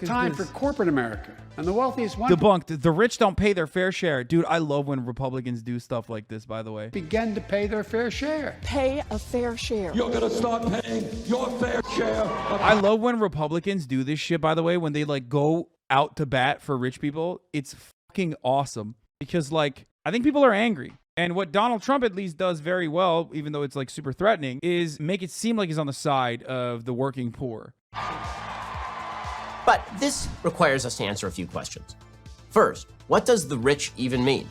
Time for corporate America and the wealthiest one. Debunked. The rich don't pay their fair share. Dude, I love when Republicans do stuff like this, by the way. Begin to pay their fair share. Pay a fair share. You're going to start paying your fair share. I love when Republicans do this shit, by the way, when they like go out to bat for rich people. It's fucking awesome because like I think people are angry. And what Donald Trump at least does very well, even though it's like super threatening, is make it seem like he's on the side of the working poor. But this requires us to answer a few questions. First, what does the rich even mean?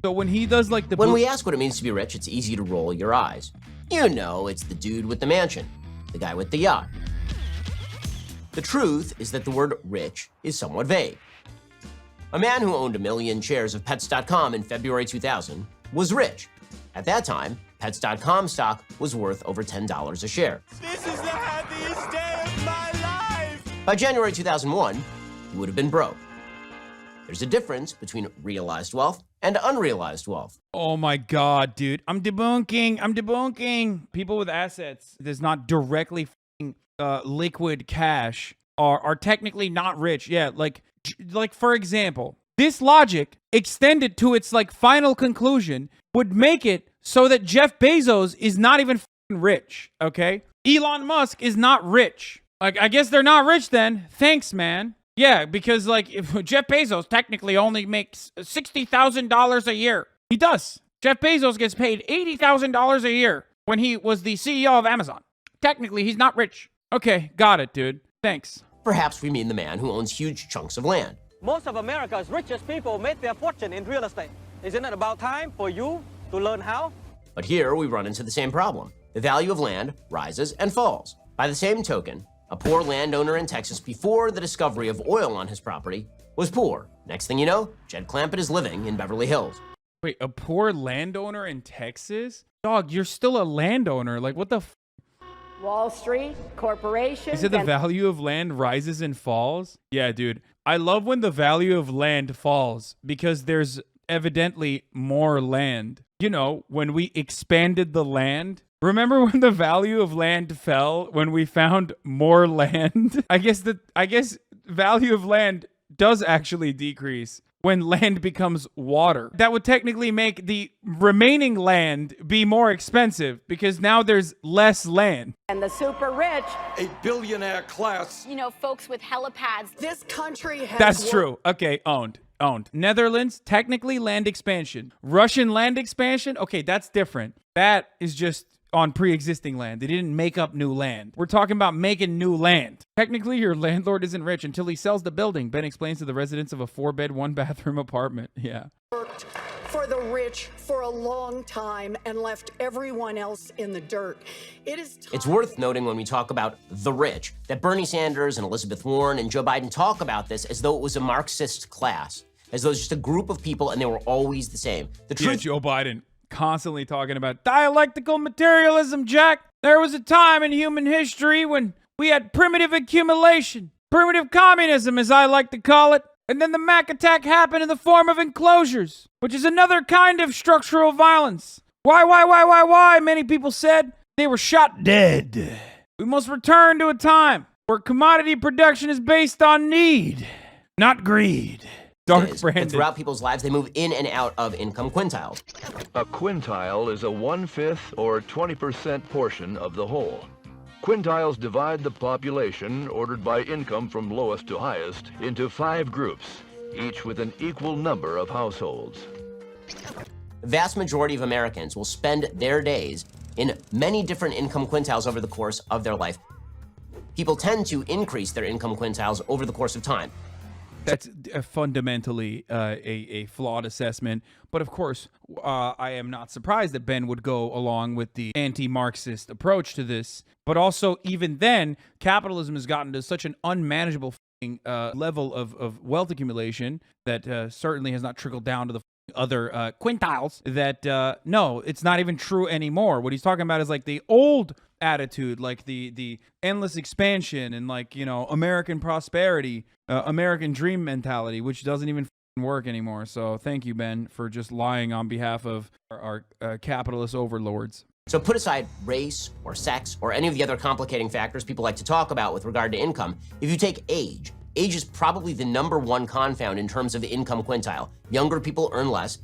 So when he does like the... When we ask what it means to be rich, it's easy to roll your eyes. You know, it's the dude with the mansion, the guy with the yacht. The truth is that the word rich is somewhat vague. A man who owned 1 million shares of Pets.com in February 2000 was rich. At that time, Pets.com stock was worth over $10 a share. This is the happiest day of my life! By January 2001, he would have been broke. There's a difference between realized wealth and unrealized wealth. Oh my God, dude. I'm debunking. People with assets that's not directly liquid cash are technically not rich. Yeah, like for example, this logic extended to its like final conclusion would make it so that Jeff Bezos is not even rich, okay? Elon Musk is not rich. Like, I guess they're not rich then. Thanks, man. Yeah, because like if Jeff Bezos technically only makes $60,000 a year. He does. Jeff Bezos gets paid $80,000 a year when he was the CEO of Amazon. Technically, he's not rich. Okay, got it, dude. Thanks. Perhaps we mean the man who owns huge chunks of land. Most of America's richest people made their fortune in real estate. Isn't it about time for you to learn how? But here we run into the same problem. The value of land rises and falls. By the same token, a poor landowner in Texas before the discovery of oil on his property was poor. Next thing you know, Jed Clampett is living in Beverly Hills. Wait, a poor landowner in Texas? Dog, you're still a landowner. Like, what the Wall Street, corporations. You said the value of land rises and falls? Yeah, dude. I love when the value of land falls because there's evidently more land. You know, when we expanded the land. Remember when the value of land fell when we found more land? I guess value of land does actually decrease when land becomes water. That would technically make the remaining land be more expensive because now there's less land. And the super rich. A billionaire class. You know, folks with helipads. This country has... That's true. Okay, owned. Netherlands, technically land expansion. Russian land expansion, okay, that's different. That is just on pre-existing land. They didn't make up new land. We're talking about making new land. Technically, your landlord isn't rich until he sells the building, Ben explains to the residents of a 4-bed, 1-bathroom apartment. Yeah. Worked for the rich for a long time and left everyone else in the dirt. It's worth noting when we talk about the rich that Bernie Sanders and Elizabeth Warren and Joe Biden talk about this as though it was a Marxist class, as though it's just a group of people and they were always the same. The truth, yeah, Joe Biden constantly talking about dialectical materialism, Jack. There was a time in human history when we had primitive accumulation, primitive communism, as I like to call it. And then the Mac attack happened in the form of enclosures, which is another kind of structural violence. Why? Many people said they were shot dead. We must return to a time where commodity production is based on need, not greed. Dark Brandon. And throughout people's lives, they move in and out of income quintiles. A quintile is a 1/5 or 20% portion of the whole. Quintiles divide the population, ordered by income from lowest to highest, into 5 groups, each with an equal number of households. The vast majority of Americans will spend their days in many different income quintiles over the course of their life. People tend to increase their income quintiles over the course of time. That's fundamentally a flawed assessment. But of course, I am not surprised that Ben would go along with the anti-Marxist approach to this. But also, even then, capitalism has gotten to such an unmanageable level of wealth accumulation that certainly has not trickled down to the other quintiles that, no, it's not even true anymore. What he's talking about is like the old attitude, like the endless expansion and like, you know, American prosperity, American dream mentality, which doesn't even work anymore. So thank you, Ben, for just lying on behalf of our capitalist overlords. So put aside race or sex or any of the other complicating factors people like to talk about with regard to income. If you take age is probably the #1 confound in terms of the income quintile. Younger people earn less.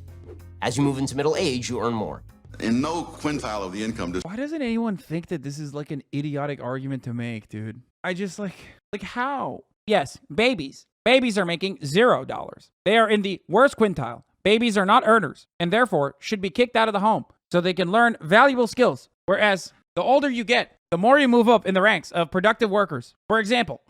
As you move into middle age, you earn more. In no quintile of the income. Why doesn't anyone think that this is like an idiotic argument to make, dude? I just like how? Yes, babies. Babies are making $0. They are in the worst quintile. Babies are not earners and therefore should be kicked out of the home so they can learn valuable skills. Whereas the older you get, the more you move up in the ranks of productive workers. For example,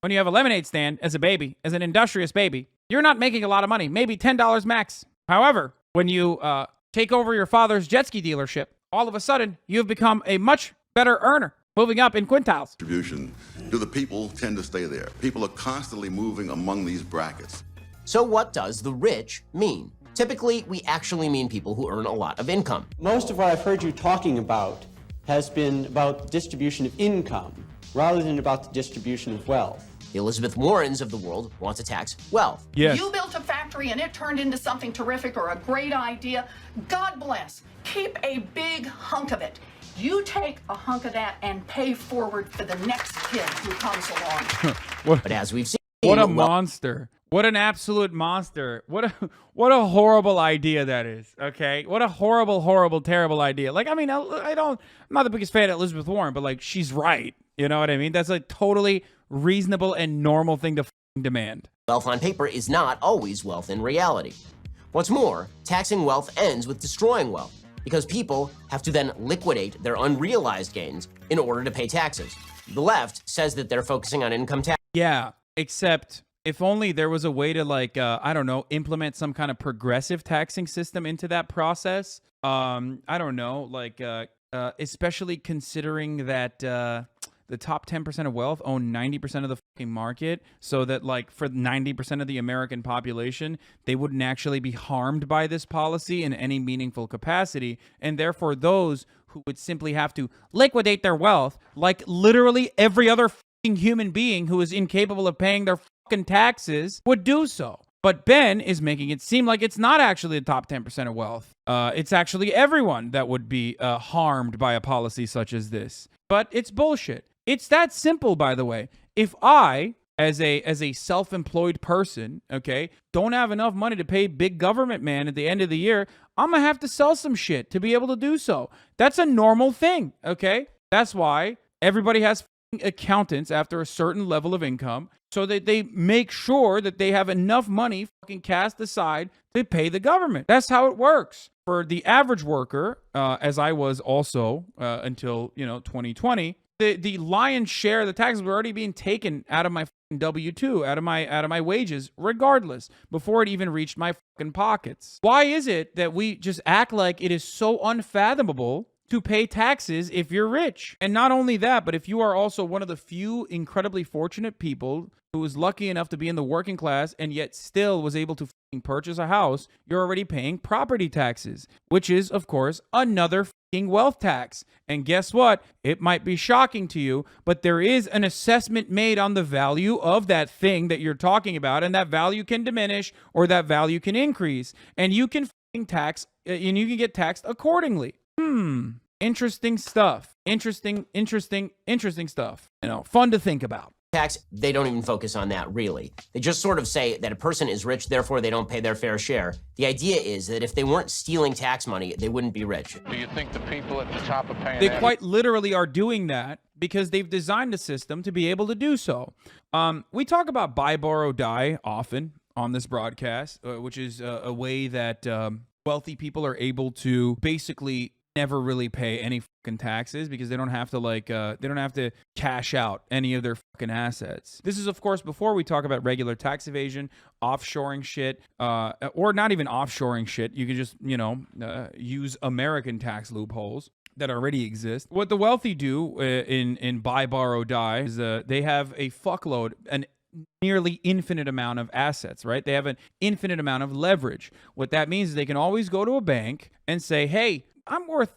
when you have a lemonade stand as a baby, as an industrious baby, you're not making a lot of money, maybe $10 max. However, when you take over your father's jet ski dealership, all of a sudden you've become a much better earner, moving up in quintiles. Distribution. Do the people tend to stay there? People are constantly moving among these brackets. So what does the rich mean? Typically, we actually mean people who earn a lot of income. Most of what I've heard you talking about has been about the distribution of income rather than about the distribution of wealth. The Elizabeth Warrens of the world want to tax wealth. Yes. You built a factory and it turned into something terrific or a great idea. God bless. Keep a big hunk of it. You take a hunk of that and pay forward for the next kid who comes along. But as we've seen, what a monster. What an absolute monster. What a horrible idea that is. Okay? What a horrible, horrible, terrible idea. Like, I mean, I'm not the biggest fan of Elizabeth Warren, but like, she's right. You know what I mean? That's a totally reasonable and normal thing to demand. Wealth on paper is not always wealth in reality. What's more, taxing wealth ends with destroying wealth because people have to then liquidate their unrealized gains in order to pay taxes. The left says that they're focusing on income tax. Yeah, except if only there was a way to like, I don't know, implement some kind of progressive taxing system into that process. I don't know, like, especially considering that the top 10% of wealth own 90% of the fucking market, so that like for 90% of the American population, they wouldn't actually be harmed by this policy in any meaningful capacity. And therefore those who would simply have to liquidate their wealth, like literally every other fucking human being who is incapable of paying their fucking taxes, would do so. But Ben is making it seem like it's not actually the top 10% of wealth. It's actually everyone that would be harmed by a policy such as this. But it's bullshit. It's that simple, by the way. If I, as a self-employed person, okay, don't have enough money to pay big government man at the end of the year, I'm going to have to sell some shit to be able to do so. That's a normal thing, okay? That's why everybody has accountants after a certain level of income, so that they make sure that they have enough money fucking cast aside to pay the government. That's how it works. For the average worker, as I was also until 2020, the lion's share of the taxes were already being taken out of my W-2, out of my wages, regardless, before it even reached my fucking pockets. Why is it that we just act like it is so unfathomable to pay taxes if you're rich? And not only that, but if you are also one of the few incredibly fortunate people who was lucky enough to be in the working class and yet still was able to purchase a house, you're already paying property taxes, which is, of course, another wealth tax. And guess what? It might be shocking to you, but there is an assessment made on the value of that thing that you're talking about, and that value can diminish or that value can increase, and you can tax, and you can get taxed accordingly. Interesting stuff. Interesting stuff. Fun to think about. Tax, they don't even focus on that, really. They just sort of say that a person is rich, therefore they don't pay their fair share. The idea is that if they weren't stealing tax money, they wouldn't be rich. Do you think the people at the top are paying They quite literally are doing that because they've designed a system to be able to do so. We talk about buy, borrow, die often on this broadcast, which is a way that wealthy people are able to basically never really pay any fucking taxes because they don't have to cash out any of their fucking assets. This is, of course, before we talk about regular tax evasion, offshoring shit, or not even offshoring shit. You can just, use American tax loopholes that already exist. What the wealthy do in buy, borrow, die is they have a fuckload, an nearly infinite amount of assets, right? They have an infinite amount of leverage. What that means is they can always go to a bank and say, hey, I'm worth,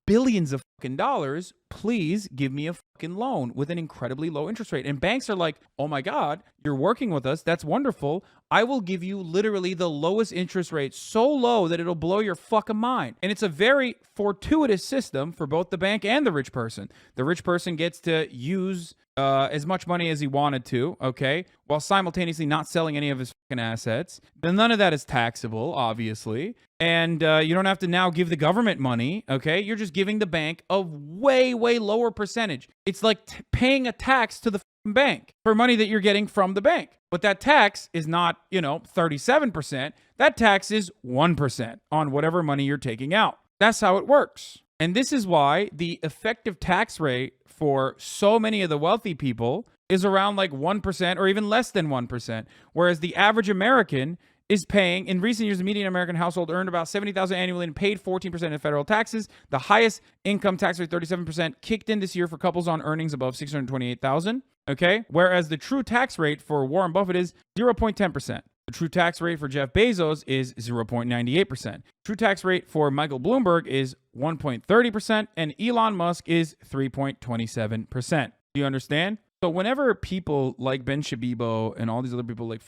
billions of dollars, please give me a fucking loan with an incredibly low interest rate. And banks are like, oh my God, you're working with us. That's wonderful. I will give you literally the lowest interest rate, so low that it'll blow your fucking mind. And it's a very fortuitous system for both the bank and the rich person. The rich person gets to use as much money as he wanted to, okay, while simultaneously not selling any of his fucking assets. Then none of that is taxable, obviously. And you don't have to now give the government money, okay? You're just giving the bank a way, way lower percentage. It's like paying a tax to the bank for money that you're getting from the bank. But that tax is not, 37%. That tax is 1% on whatever money you're taking out. That's how it works. And this is why the effective tax rate for so many of the wealthy people is around like 1% or even less than 1%. Whereas the average American is paying, in recent years, the median American household earned about $70,000 annually and paid 14% in federal taxes. The highest income tax rate, 37%, kicked in this year for couples on earnings above $628,000. Okay? Whereas the true tax rate for Warren Buffett is 0.10%. The true tax rate for Jeff Bezos is 0.98%. True tax rate for Michael Bloomberg is 1.30%, and Elon Musk is 3.27%. Do you understand? So whenever people like Ben Shabibo and all these other people like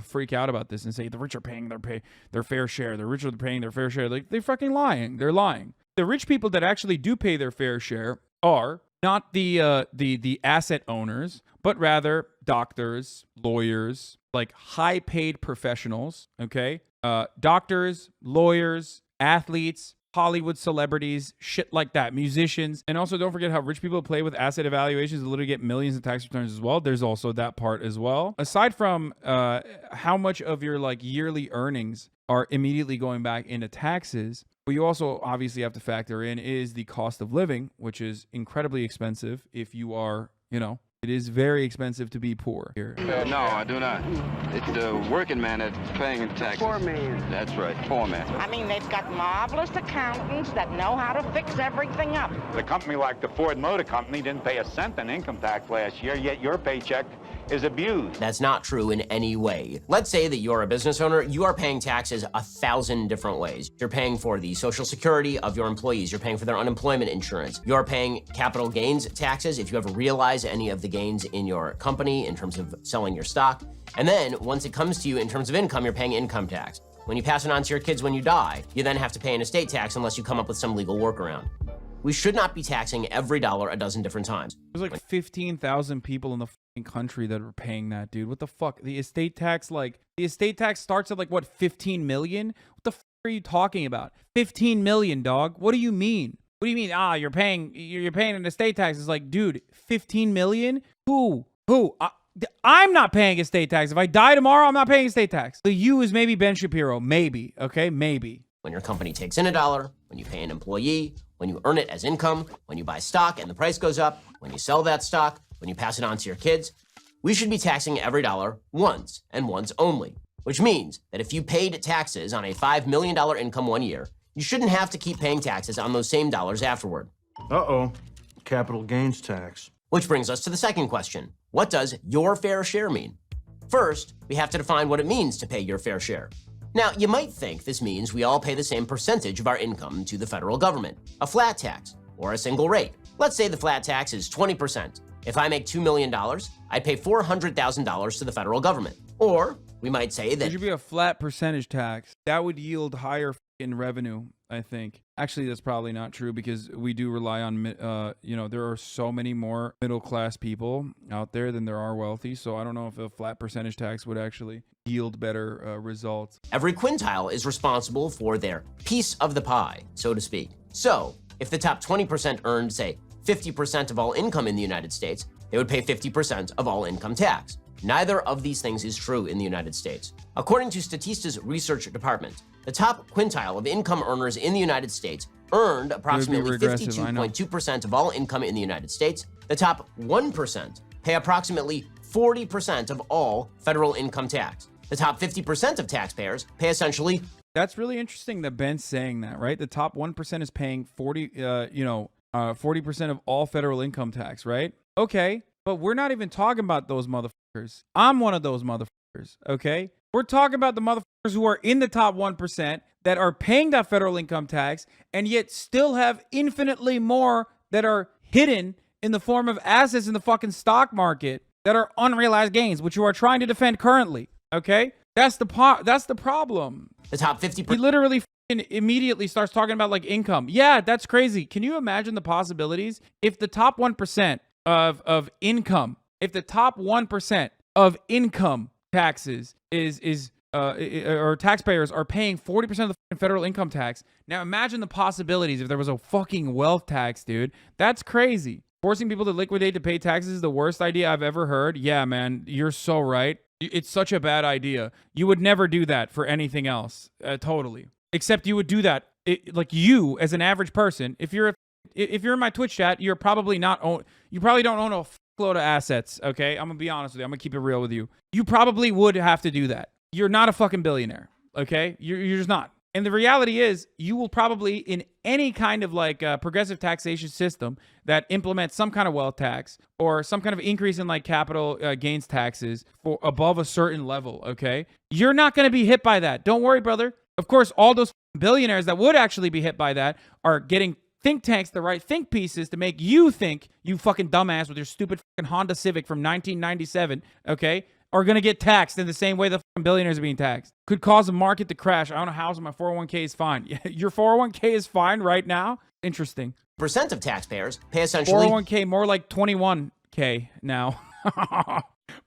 freak out about this and say the rich are paying their fair share, the rich are paying their fair share, like they're fucking lying. They're lying. The rich people that actually do pay their fair share are not the asset owners, but rather doctors, lawyers, like high paid professionals, okay? Doctors, lawyers, athletes, Hollywood celebrities, shit like that, musicians. And also don't forget how rich people play with asset evaluations and literally get millions in tax returns as well. There's also that part as well. Aside from how much of your like yearly earnings are immediately going back into taxes, what you also obviously have to factor in is the cost of living, which is incredibly expensive if you are, it is very expensive to be poor here. No, I do not. It's the working man that's paying taxes. Poor man. That's right, poor man. I mean, they've got marvelous accountants that know how to fix everything up. The company like the Ford Motor Company didn't pay a cent in income tax last year, yet your paycheck is abused. That's not true in any way. Let's say that you're a business owner. You are paying taxes 1,000 different ways. You're paying for the Social Security of your employees. You're paying for their unemployment insurance. You're paying capital gains taxes if you ever realize any of the gains in your company in terms of selling your stock. And then once it comes to you in terms of income, you're paying income tax. When you pass it on to your kids when you die, you then have to pay an estate tax unless you come up with some legal workaround. We should not be taxing every dollar a dozen different times. There's like 15,000 people in the fucking country that are paying that, dude. What the fuck? The estate tax starts at like what, 15 million? What the fuck are you talking about? 15 million, dog. What do you mean? What do you mean? You're paying an estate tax. It's like, dude, 15 million? Who? I'm not paying estate tax. If I die tomorrow, I'm not paying estate tax. The you is maybe Ben Shapiro. Maybe. Okay? Maybe. When your company takes in $1, when you pay an employee, when you earn it as income, when you buy stock and the price goes up, when you sell that stock, when you pass it on to your kids, we should be taxing every dollar once and once only. Which means that if you paid taxes on a $5 million income one year, you shouldn't have to keep paying taxes on those same dollars afterward. Uh-oh, capital gains tax. Which brings us to the second question. What does your fair share mean? First, we have to define what it means to pay your fair share. Now, you might think this means we all pay the same percentage of our income to the federal government, a flat tax, or a single rate. Let's say the flat tax is 20%. If I make $2 million, I'd pay $400,000 to the federal government. Or we might say that there should be a flat percentage tax. That would yield higher in revenue, I think. Actually, that's probably not true because we do rely on, there are so many more middle-class people out there than there are wealthy. So I don't know if a flat percentage tax would actually yield better results. Every quintile is responsible for their piece of the pie, so to speak. So if the top 20% earned, say, 50% of all income in the United States, they would pay 50% of all income tax. Neither of these things is true in the United States. According to Statista's research department, the top quintile of income earners in the United States earned approximately 52.2% of all income in the United States. The top 1% pay approximately 40% of all federal income tax. The top 50% of taxpayers pay essentially. That's really interesting that Ben's saying that, right? The top 1% is paying 40% of all federal income tax, right? Okay, but we're not even talking about those motherfuckers. I'm one of those motherfuckers, okay? We're talking about the motherfuckers who are in the top 1% that are paying that federal income tax and yet still have infinitely more that are hidden in the form of assets in the fucking stock market that are unrealized gains, which you are trying to defend currently. Okay? That's the problem. The top 50%. He literally immediately starts talking about like income. Yeah, that's crazy. Can you imagine the possibilities if the top 1% of income, if the top 1% of income taxes or taxpayers are paying 40% of the federal income tax? Now imagine the possibilities if there was a fucking wealth tax, dude. That's crazy. Forcing people to liquidate to pay taxes is the worst idea I've ever heard. Yeah, man, you're so right. It's such a bad idea. You would never do that for anything else. Totally. Except you would do that, like you as an average person. If you're in my Twitch chat, you probably don't own a load of assets. Okay, I'm gonna be honest with you. I'm gonna keep it real with you. You probably would have to do that. You're not a fucking billionaire. Okay, you're just not. And the reality is, you will probably, in any kind of like progressive taxation system that implements some kind of wealth tax or some kind of increase in like capital gains taxes for above a certain level, okay, you're not going to be hit by that. Don't worry, brother. Of course, all those billionaires that would actually be hit by that are getting think tanks, the right think pieces to make you think, you fucking dumbass with your stupid fucking Honda Civic from 1997, okay, are going to get taxed in the same way the fucking billionaires are being taxed. Could cause a market to crash. I own a house and my 401k is fine. Your 401k is fine right now? Interesting. Percent of taxpayers pay essentially 401k, more like 21k now.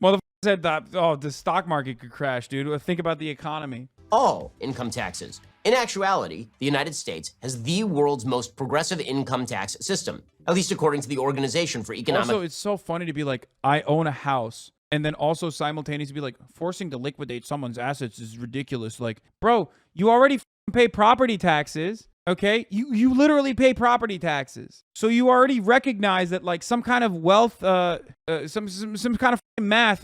Motherfucker said that, oh, the stock market could crash, dude. Think about the economy. All income taxes. In actuality, the United States has the world's most progressive income tax system, at least according to the Organization for Economic... Also, it's so funny to be like, I own a house, and then also simultaneously be like, forcing to liquidate someone's assets is ridiculous. Like, bro, you already pay property taxes, okay? You literally pay property taxes. So you already recognize that like some kind of wealth, some kind of math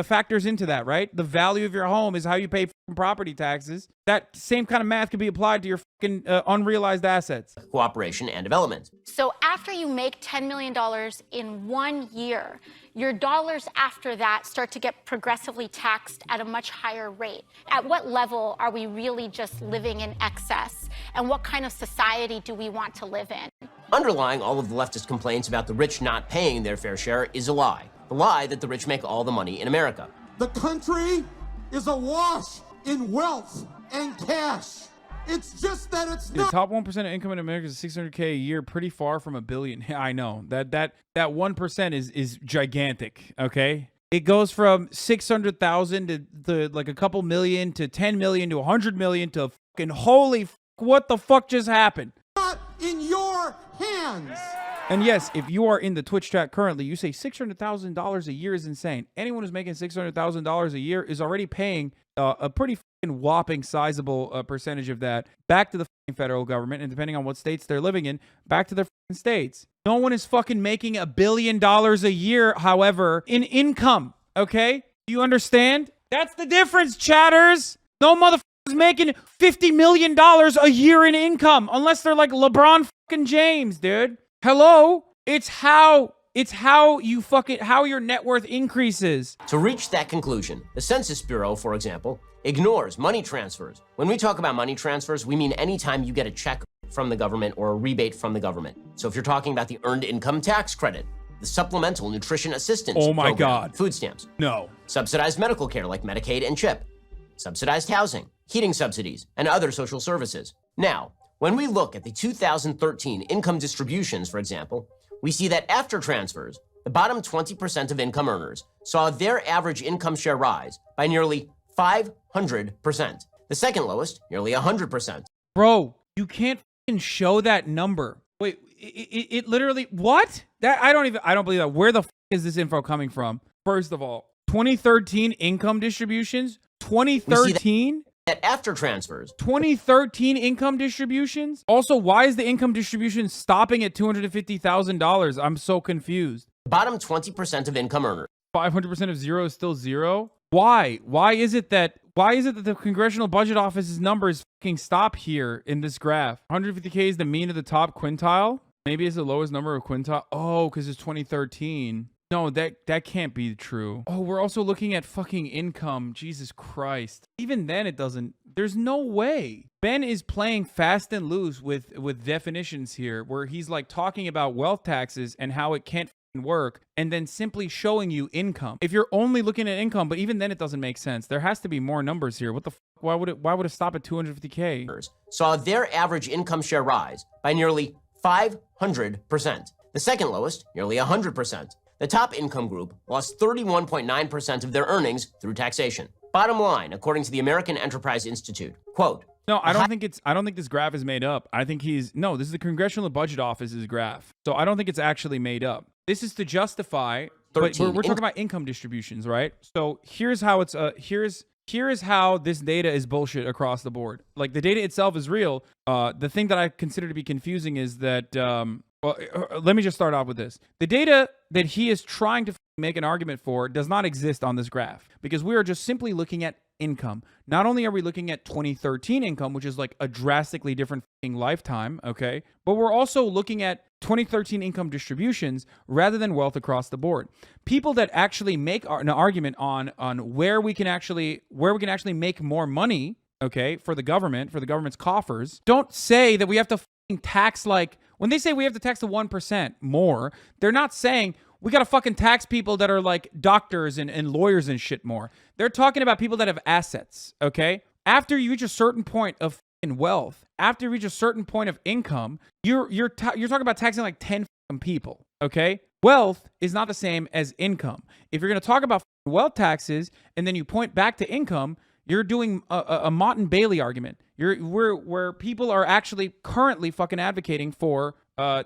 factors into that, right? The value of your home is how you pay property taxes. That same kind of math could be applied to your fucking unrealized assets. Cooperation and development. So after you make $10 million in 1 year, your dollars after that start to get progressively taxed at a much higher rate. At what level are we really just living in excess? And what kind of society do we want to live in? Underlying all of the leftist complaints about the rich not paying their fair share is a lie. The lie that the rich make all the money in America. The country is awash in wealth and cash. It's just that it's not. The top 1% of income in America is $600K a year, pretty far from $1 billion. I know that 1% is gigantic. Okay, it goes from 600,000 to like a couple million to 10 million to 100 million to fucking holy what the fuck just happened? Not in your hands. And yes, if you are in the Twitch chat currently, you say $600,000 a year is insane. Anyone who's making $600,000 a year is already paying a pretty fucking whopping sizable percentage of that back to the federal government, and depending on what states they're living in, back to their states. No one is fucking making $1 billion a year, however, in income. Okay? Do you understand? That's the difference, chatters. No motherfucker is making $50 million a year in income unless they're like LeBron fucking James, dude. Hello? It's how your net worth increases. To reach that conclusion, the Census Bureau, for example, ignores money transfers. When we talk about money transfers, we mean anytime you get a check from the government or a rebate from the government. So if you're talking about the Earned Income Tax Credit, the Supplemental Nutrition Assistance Program, God, food stamps. No. Subsidized medical care like Medicaid and CHIP. Subsidized housing, heating subsidies, and other social services. Now, when we look at the 2013 income distributions, for example, we see that after transfers, the bottom 20% of income earners saw their average income share rise by nearly 500%. The second lowest, nearly 100%. Bro, you can't fucking show that number. Wait, it literally, what? I don't believe that. Where the fuck is this info coming from? First of all, 2013 income distributions? 2013? That after transfers. 2013 income distributions? Also, why is the income distribution stopping at $250,000? I'm so confused. Bottom 20% of income earners. 500% of zero is still zero? Why? Why is it that the Congressional Budget Office's numbers fucking stop here in this graph? 150K is the mean of the top quintile? Maybe it's the lowest number of quintile. Oh, because it's 2013. No, that can't be true. Oh, we're also looking at fucking income. Jesus Christ. Even then, it doesn't There's no way. Ben is playing fast and loose with definitions here, where he's like talking about wealth taxes and how it can't work, and then simply showing you income. If you're only looking at income, but even then it doesn't make sense. There has to be more numbers here. What the why would it stop at 250K? Saw their average income share rise by nearly 500%. The second lowest, nearly 100%. The top income group lost 31.9% of their earnings through taxation. Bottom line, according to the American Enterprise Institute, quote, no, I don't think this graph is made up. I think this is the Congressional Budget Office's graph. So I don't think it's actually made up. This is to justify, but we're talking about income distributions, right? So here's how it's here's how this data is bullshit across the board. Like, the data itself is real. The thing that I consider to be confusing is that let me just start off with this. The data that he is trying to make an argument for does not exist on this graph, because we are just simply looking at income. Not only are we looking at 2013 income, which is like a drastically different lifetime, okay, but we're also looking at 2013 income distributions rather than wealth across the board. People that actually make an argument on where we can actually make more money, okay, for the government's coffers, don't say that we have to tax, like, when they say we have to tax the 1% more, they're not saying we got to fucking tax people that are like doctors and lawyers and shit more. They're talking about people that have assets, okay? After you reach a certain point of wealth, after you reach a certain point of income, you're talking about taxing like 10 people, okay? Wealth is not the same as income. If you're going to talk about wealth taxes and then you point back to income, you're doing a Mott and Bailey argument. Where people are actually currently fucking advocating for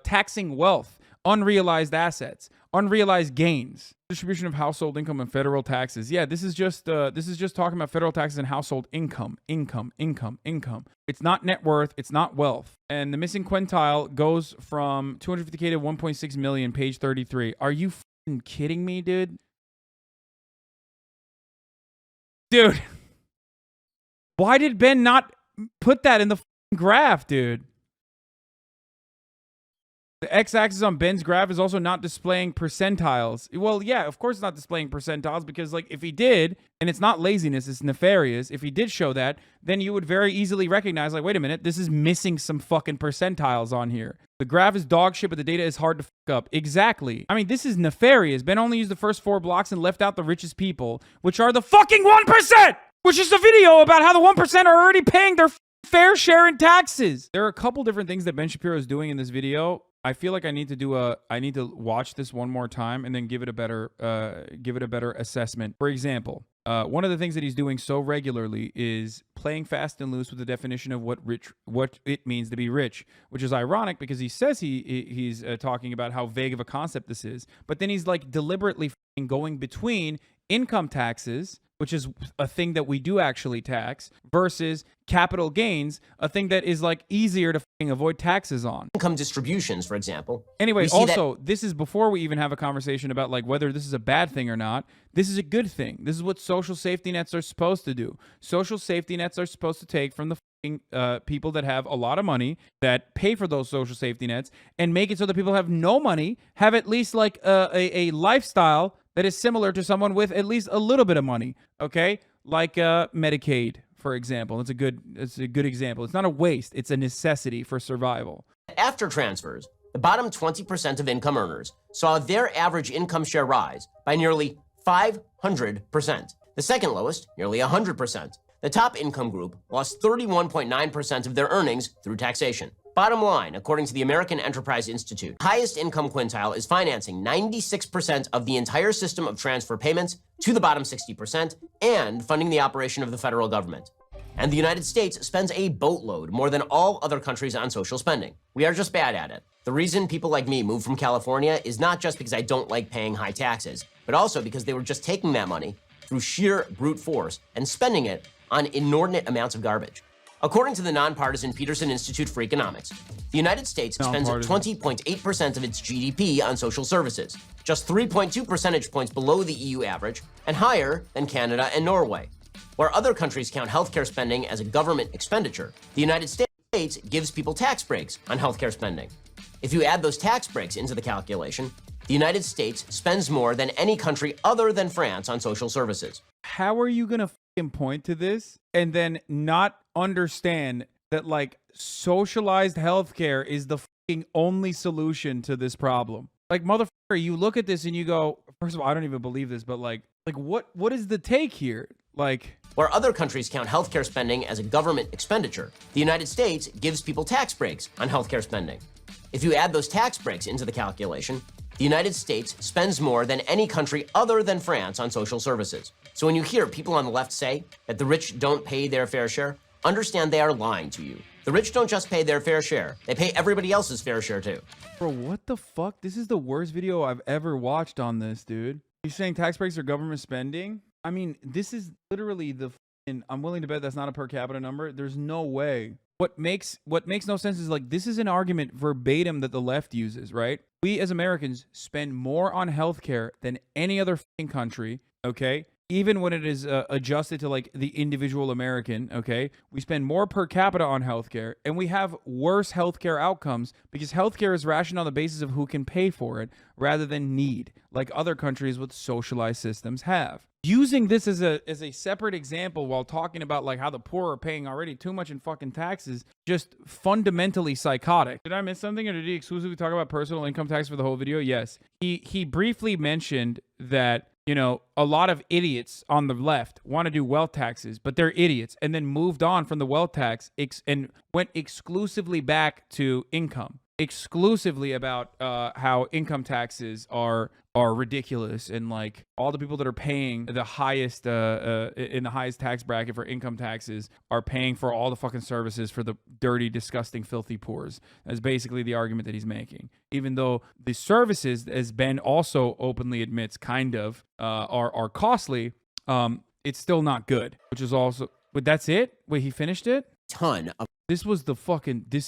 taxing wealth, unrealized assets, unrealized gains, distribution of household income and federal taxes. Yeah, this is just talking about federal taxes and household income. It's not net worth, it's not wealth. And the missing quintile goes from 250K to 1.6 million, page 33. Are you fucking kidding me, dude? Dude, why did Ben not put that in the graph, dude? The x-axis on Ben's graph is also not displaying percentiles. Well, yeah, of course it's not displaying percentiles, because, like, if he did, and it's not laziness, it's nefarious, if he did show that, then you would very easily recognize, like, wait a minute, this is missing some fucking percentiles on here. The graph is dog shit, but the data is hard to fuck up. Exactly. I mean, this is nefarious. Ben only used the first 4 blocks and left out the richest people, which are the fucking 1%! Which is a video about how the 1% are already paying their fair share in taxes. There are a couple different things that Ben Shapiro is doing in this video. I feel like I need to watch this one more time and then give it a better assessment. For example, one of the things that he's doing so regularly is playing fast and loose with the definition of what it means to be rich, which is ironic because he says he's talking about how vague of a concept this is, but then he's like deliberately going between income taxes, which is a thing that we do actually tax, versus capital gains, a thing that is like easier to avoid taxes on. Income distributions, for example. Anyway, also, this is before we even have a conversation about like whether this is a bad thing or not. This is a good thing. This is what social safety nets are supposed to do. Social safety nets are supposed to take from the people that have a lot of money, that pay for those social safety nets, and make it so that people have no money have at least like a lifestyle that is similar to someone with at least a little bit of money, okay? Like Medicaid, for example. It's a good example. It's not a waste. It's a necessity for survival. After transfers, the bottom 20% of income earners saw their average income share rise by nearly 500%. The second lowest, nearly 100%. The top income group lost 31.9% of their earnings through taxation. Bottom line, according to the American Enterprise Institute, highest income quintile is financing 96% of the entire system of transfer payments to the bottom 60% and funding the operation of the federal government. And the United States spends a boatload more than all other countries on social spending. We are just bad at it. The reason people like me moved from California is not just because I don't like paying high taxes, but also because they were just taking that money through sheer brute force and spending it on inordinate amounts of garbage. According to the nonpartisan Peterson Institute for Economics, the United States spends 20.8% of its GDP on social services, just 3.2 percentage points below the EU average and higher than Canada and Norway. Where other countries count healthcare spending as a government expenditure, the United States gives people tax breaks on healthcare spending. If you add those tax breaks into the calculation, the United States spends more than any country other than France on social services. How are you going to point to this and then not understand that like socialized healthcare is the fucking only solution to this problem. Like, motherfucker, you look at this and you go, first of all, I don't even believe this, but like what is the take here? Like, where other countries count healthcare spending as a government expenditure, the United States gives people tax breaks on healthcare spending. If you add those tax breaks into the calculation, the United States spends more than any country other than France on social services. So when you hear people on the left say that the rich don't pay their fair share, understand they are lying to you. The rich don't just pay their fair share, they pay everybody else's fair share too. Bro, what the fuck? This is the worst video I've ever watched on this, dude. You're saying tax breaks are government spending? I mean, this is literally the fucking, I'm willing to bet that's not a per capita number. There's no way. What makes no sense is like, this is an argument verbatim that the left uses, right? We as Americans spend more on healthcare than any other fucking country, okay? Even when it is adjusted to like the individual American, okay? We spend more per capita on healthcare, and we have worse healthcare outcomes because healthcare is rationed on the basis of who can pay for it rather than need, like other countries with socialized systems have. Using this as a separate example while talking about like how the poor are paying already too much in fucking taxes, just fundamentally psychotic. Did I miss something, or did he exclusively talk about personal income tax for the whole video? Yes. He briefly mentioned that, you know, a lot of idiots on the left want to do wealth taxes, but they're idiots, and then moved on from the wealth tax and went exclusively back to income. Exclusively about how income taxes are ridiculous, and like all the people that are paying the highest in the highest tax bracket for income taxes are paying for all the fucking services for the dirty, disgusting, filthy poors. That's basically the argument that he's making. Even though the services, as Ben also openly admits, kind of are costly, it's still not good. Which is also, but that's it. Wait, he finished it? Ton of. This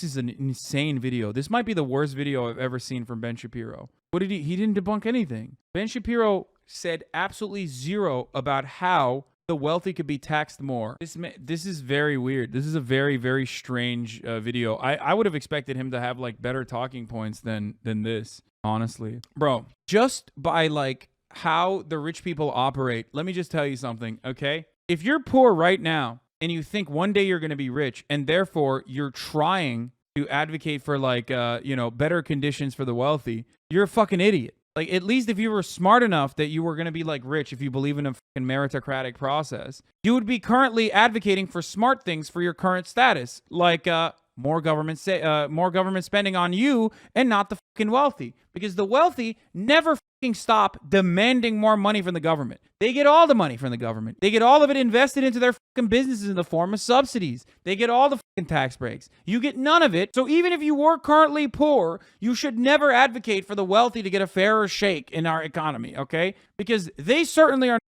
is an insane video. This might be the worst video I've ever seen from Ben Shapiro. What did he didn't debunk anything. Ben Shapiro said absolutely zero about how the wealthy could be taxed more. This is very weird. This is a very, very strange video. I would have expected him to have like better talking points than this, honestly. Bro, just by like how the rich people operate, let me just tell you something, okay? If you're poor right now, and you think one day you're going to be rich, and therefore you're trying to advocate for like, you know, better conditions for the wealthy, you're a fucking idiot. Like, at least if you were smart enough that you were going to be like rich, if you believe in a fucking meritocratic process, you would be currently advocating for smart things for your current status, like more government spending on you and not the fucking wealthy, because the wealthy never fucking stop demanding more money from the government. They get all the money from the government. They get all of it invested into their fucking businesses in the form of subsidies. They get all the fucking tax breaks. You get none of it. So even if you were currently poor, you should never advocate for the wealthy to get a fairer shake in our economy, okay? Because they certainly are